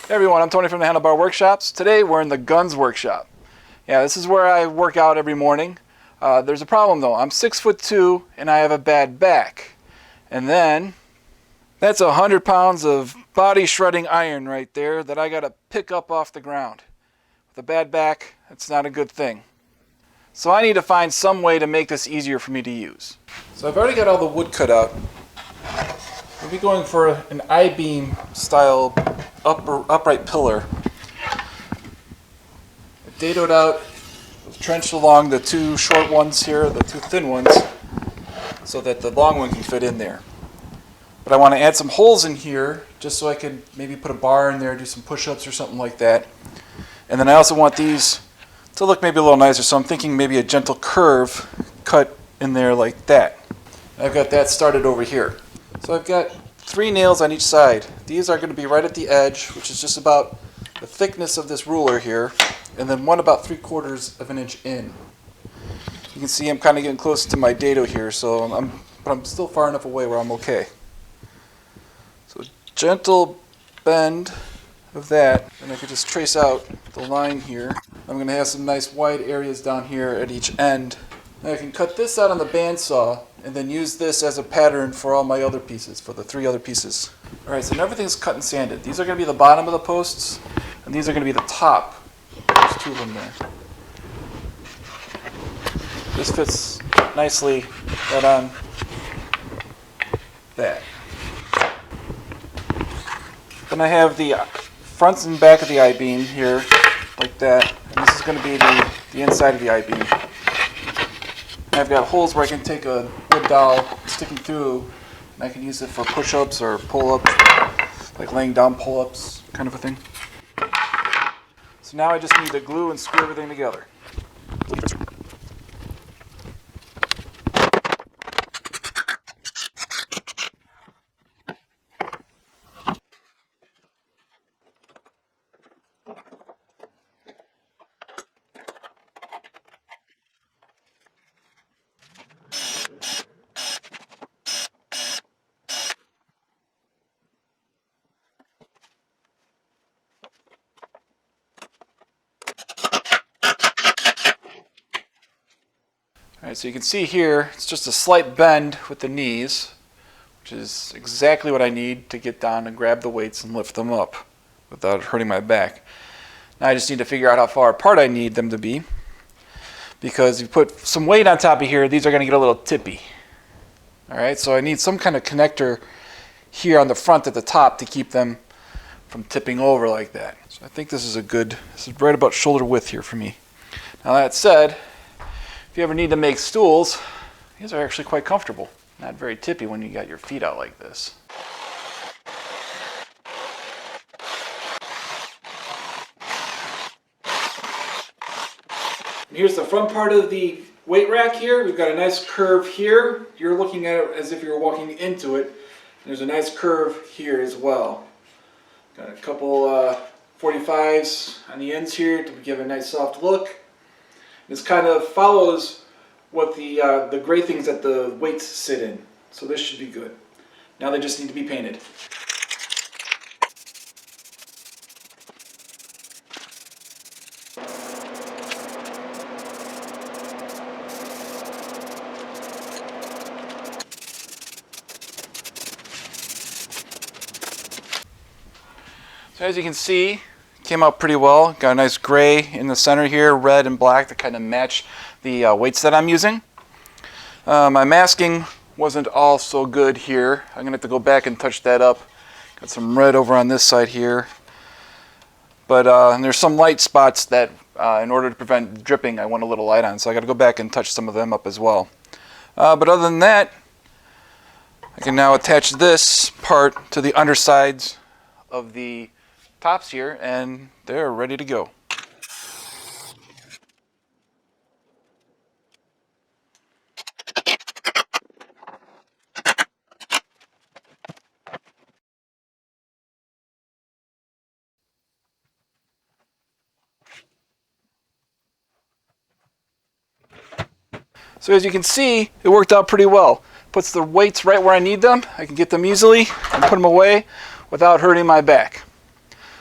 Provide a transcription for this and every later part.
Hey everyone, I'm Tony from the Handlebar Workshops. Today we're in the guns workshop. Yeah, this is where I work out every morning. There's a problem though. I'm 6'2" and I have a bad back. And then that's 100 pounds of body shredding iron right there that I gotta pick up off the ground. With a bad back, that's not a good thing. So I need to find some way to make this easier for me to use. So I've already got all the wood cut out. We'll be going for an I-beam style upright pillar. I dadoed out, trenched along the two short ones here, the two thin ones, so that the long one can fit in there. But I want to add some holes in here just so I could maybe put a bar in there, do some push-ups or something like that. And then I also want these to look maybe a little nicer, so I'm thinking maybe a gentle curve cut in there like that. I've got that started over here. So I've got 3 nails on each side. These are going to be right at the edge, which is just about the thickness of this ruler here, and then one about 3/4 of an inch in. You can see I'm kind of getting close to my dado here, so but I'm still far enough away where I'm okay. So gentle bend of that, and I could just trace out the line here. I'm going to have some nice wide areas down here at each end. Now I can cut this out on the bandsaw and then use this as a pattern for all my other pieces, for the 3 other pieces. Alright, so everything's cut and sanded. These are going to be the bottom of the posts, and these are going to be the top. There's 2 of them there. This fits nicely right on that. Then I have the front and back of the I-beam here, like that. And this is going to be the inside of the I-beam. I've got holes where I can take a wood dowel sticking through, and I can use it for push-ups or pull-ups, like laying down pull-ups, kind of a thing. So now I just need to glue and screw everything together. Alright, so you can see here, it's just a slight bend with the knees, which is exactly what I need to get down and grab the weights and lift them up without hurting my back. Now I just need to figure out how far apart I need them to be, because if you put some weight on top of here, these are going to get a little tippy. Alright, so I need some kind of connector here on the front at the top to keep them from tipping over like that. So I think this is right about shoulder width here for me. Now that said, if you ever need to make stools, these are actually quite comfortable. Not very tippy when you got your feet out like this. And here's the front part of the weight rack here. We've got a nice curve here. You're looking at it as if you're walking into it. There's a nice curve here as well. Got a couple 45s on the ends here to give a nice soft look. This kind of follows what the gray things that the weights sit in. So this should be good. Now they just need to be painted. So as you can see, came out pretty well. Got a nice gray in the center here, red and black to kind of match the weights that I'm using. My masking wasn't all so good here. I'm going to have to go back and touch that up. Got some red over on this side here. But and there's some light spots that in order to prevent dripping I want a little light on. So I got to go back and touch some of them up as well. But other than that, I can now attach this part to the undersides of the tops here, and they're ready to go. So as you can see, it worked out pretty well. Puts the weights right where I need them. I can get them easily and put them away without hurting my back.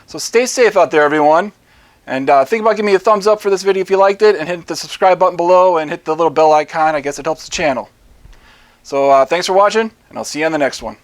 So stay safe out there, everyone. And think about giving me a thumbs up for this video if you liked it, and hit the subscribe button below and hit the little bell icon. I guess it helps the channel. So thanks for watching, and I'll see you on the next one.